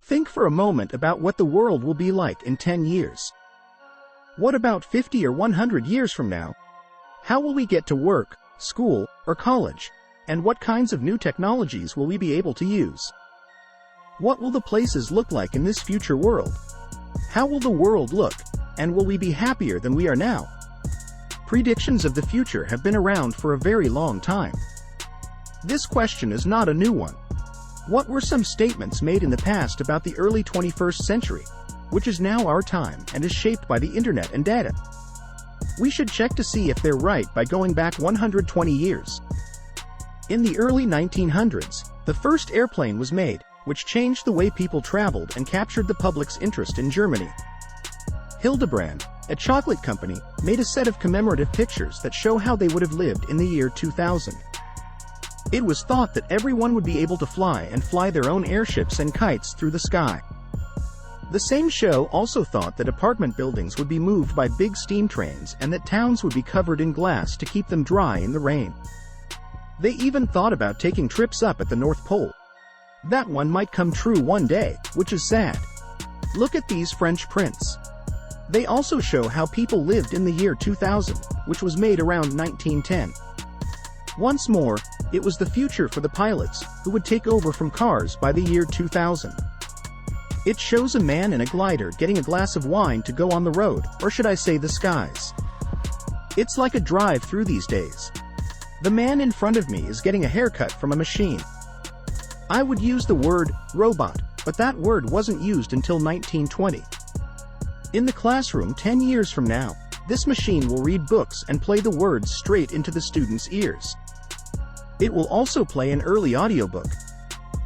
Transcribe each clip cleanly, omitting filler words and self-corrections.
Think for a moment about what the world will be like in 10 years. What about 50 or 100 years from now? How will we get to work, school, or college? And what kinds of new technologies will we be able to use? What will the places look like in this future world? How will the world look, and will we be happier than we are now? Predictions of the future have been around for a very long time. This question is not a new one. What were some statements made in the past about the early 21st century, which is now our time and is shaped by the internet and data? We should check to see if they're right by going back 120 years. In the early 1900s, the first airplane was made, which changed the way people traveled and captured the public's interest in Germany. Hildebrand, a chocolate company, made a set of commemorative pictures that show how they would have lived in the year 2000. It was thought that everyone would be able to fly their own airships and kites through the sky. The same show also thought that apartment buildings would be moved by big steam trains and that towns would be covered in glass to keep them dry in the rain. They even thought about taking trips up at the North Pole. That one might come true one day, which is sad. Look at these French prints. They also show how people lived in the year 2000, which was made around 1910. Once more, it was the future for the pilots, who would take over from cars by the year 2000. It shows a man in a glider getting a glass of wine to go on the road, or should I say the skies. It's like a drive-through these days. The man in front of me is getting a haircut from a machine. I would use the word robot, but that word wasn't used until 1920. In the classroom 10 years from now, this machine will read books and play the words straight into the students' ears. It will also play an early audiobook.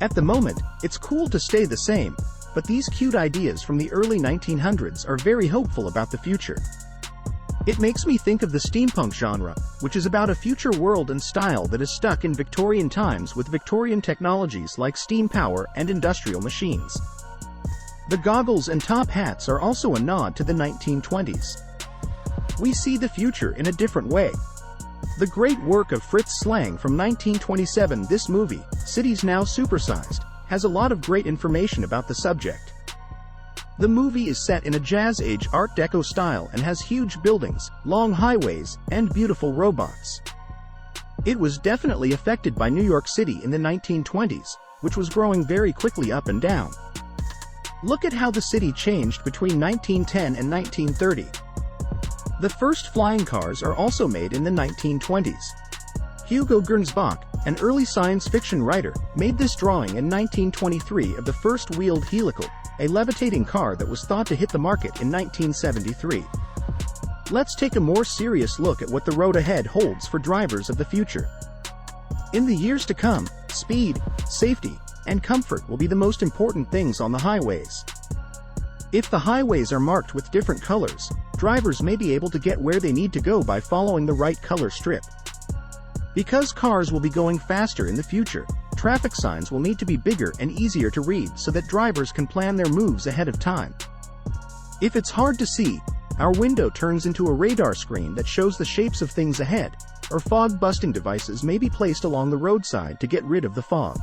At the moment, it's cool to stay the same, but these cute ideas from the early 1900s are very hopeful about the future. It makes me think of the steampunk genre, which is about a future world and style that is stuck in Victorian times with Victorian technologies like steam power and industrial machines. The goggles and top hats are also a nod to the 1920s. We see the future in a different way. The great work of Fritz Lang from 1927, this movie, Cities Now Supersized, has a lot of great information about the subject. The movie is set in a Jazz-age Art Deco style and has huge buildings, long highways, and beautiful robots. It was definitely affected by New York City in the 1920s, which was growing very quickly up and down. Look at how the city changed between 1910 and 1930. The first flying cars are also made in the 1920s. Hugo Gernsback, an early science fiction writer, made this drawing in 1923 of the first wheeled helical, a levitating car that was thought to hit the market in 1973. Let's take a more serious look at what the road ahead holds for drivers of the future. In the years to come, speed, safety, and comfort will be the most important things on the highways. If the highways are marked with different colors, drivers may be able to get where they need to go by following the right color strip. Because cars will be going faster in the future, traffic signs will need to be bigger and easier to read so that drivers can plan their moves ahead of time. If it's hard to see, our window turns into a radar screen that shows the shapes of things ahead, or fog-busting devices may be placed along the roadside to get rid of the fog.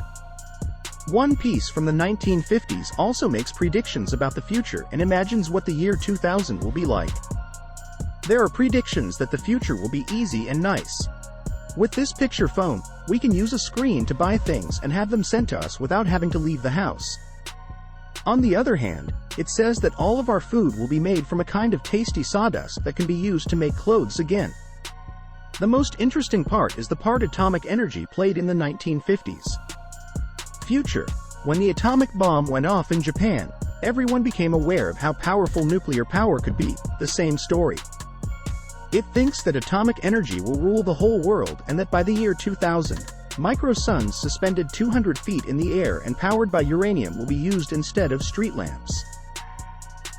One piece from the 1950s also makes predictions about the future and imagines what the year 2000 will be like. There are predictions that the future will be easy and nice. With this picture phone, we can use a screen to buy things and have them sent to us without having to leave the house. On the other hand, it says that all of our food will be made from a kind of tasty sawdust that can be used to make clothes again. The most interesting part is the part atomic energy played in the 1950s. Future. When the atomic bomb went off in Japan, everyone became aware of how powerful nuclear power could be, the same story. It thinks that atomic energy will rule the whole world and that by the year 2000, micro-suns suspended 200 feet in the air and powered by uranium will be used instead of street lamps.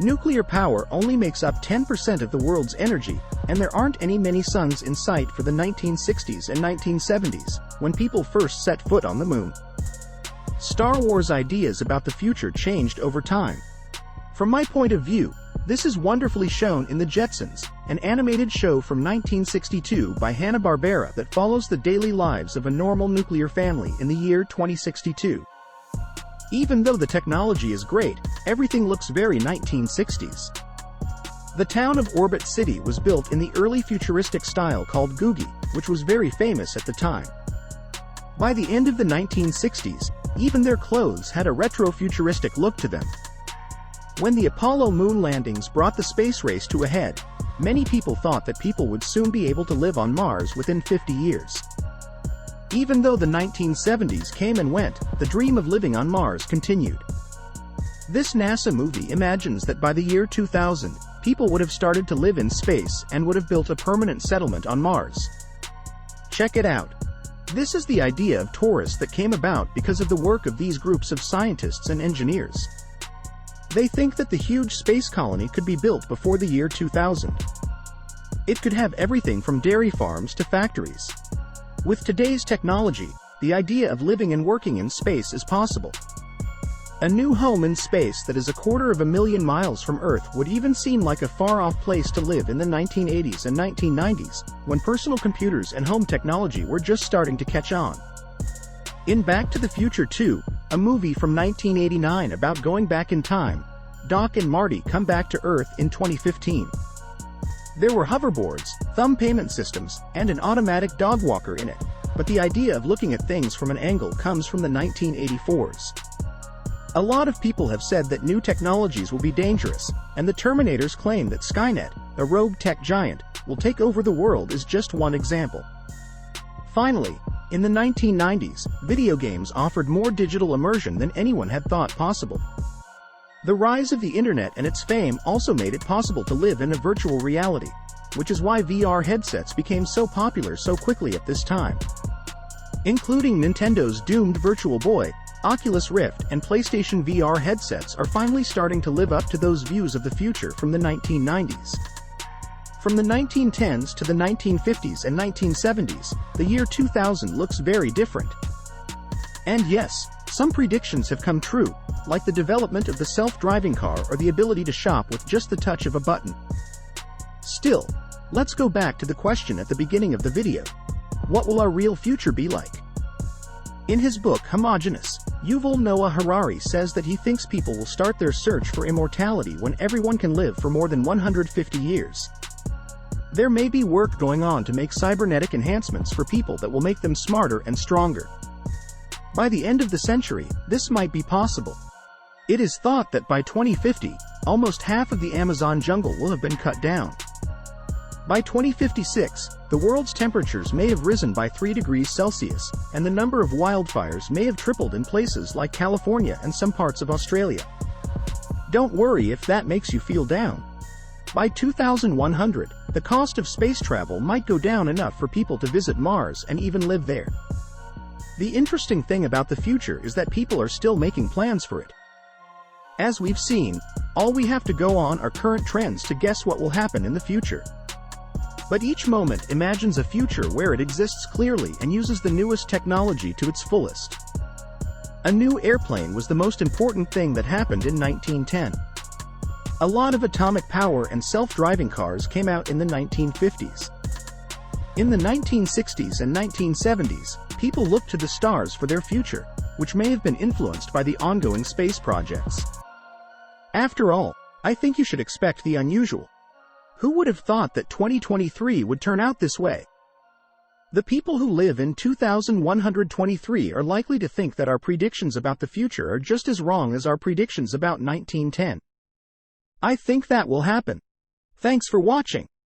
Nuclear power only makes up 10% of the world's energy, and there aren't many suns in sight for the 1960s and 1970s, when people first set foot on the moon. Star Wars ideas about the future changed over time. From my point of view, this is wonderfully shown in The Jetsons, an animated show from 1962 by Hanna-Barbera that follows the daily lives of a normal nuclear family in the year 2062. Even though the technology is great, everything looks very 1960s. The town of Orbit City was built in the early futuristic style called Googie, which was very famous at the time. By the end of the 1960s, even their clothes had a retro-futuristic look to them. When the Apollo moon landings brought the space race to a head, many people thought that people would soon be able to live on Mars within 50 years. Even though the 1970s came and went, the dream of living on Mars continued. This NASA movie imagines that by the year 2000, people would have started to live in space and would have built a permanent settlement on Mars. Check it out. This is the idea of tourists that came about because of the work of these groups of scientists and engineers. They think that the huge space colony could be built before the year 2000. It could have everything from dairy farms to factories. With today's technology, the idea of living and working in space is possible. A new home in space that is 250,000 miles from Earth would even seem like a far-off place to live in the 1980s and 1990s, when personal computers and home technology were just starting to catch on. In Back to the Future 2, a movie from 1989 about going back in time, Doc and Marty come back to Earth in 2015. There were hoverboards, thumb payment systems, and an automatic dog walker in it, but the idea of looking at things from an angle comes from the 1984s. A lot of people have said that new technologies will be dangerous, and the Terminators claim that Skynet, a rogue tech giant, will take over the world is just one example. Finally, in the 1990s, video games offered more digital immersion than anyone had thought possible. The rise of the internet and its fame also made it possible to live in a virtual reality, which is why VR headsets became so popular so quickly at this time. Including Nintendo's doomed Virtual Boy, Oculus Rift and PlayStation VR headsets are finally starting to live up to those views of the future from the 1990s. From the 1910s to the 1950s and 1970s, the year 2000 looks very different. And yes, some predictions have come true, like the development of the self-driving car or the ability to shop with just the touch of a button. Still, let's go back to the question at the beginning of the video. What will our real future be like? In his book Homogeneous, Yuval Noah Harari says that he thinks people will start their search for immortality when everyone can live for more than 150 years. There may be work going on to make cybernetic enhancements for people that will make them smarter and stronger. By the end of the century, this might be possible. It is thought that by 2050, almost half of the Amazon jungle will have been cut down. By 2056, the world's temperatures may have risen by 3 degrees Celsius, and the number of wildfires may have tripled in places like California and some parts of Australia. Don't worry if that makes you feel down. By 2100, the cost of space travel might go down enough for people to visit Mars and even live there. The interesting thing about the future is that people are still making plans for it. As we've seen, all we have to go on are current trends to guess what will happen in the future. But each moment imagines a future where it exists clearly and uses the newest technology to its fullest. A new airplane was the most important thing that happened in 1910. A lot of atomic power and self-driving cars came out in the 1950s. In the 1960s and 1970s, people looked to the stars for their future, which may have been influenced by the ongoing space projects. After all, I think you should expect the unusual. Who would have thought that 2023 would turn out this way? The people who live in 2123 are likely to think that our predictions about the future are just as wrong as our predictions about 1910. I think that will happen. Thanks for watching.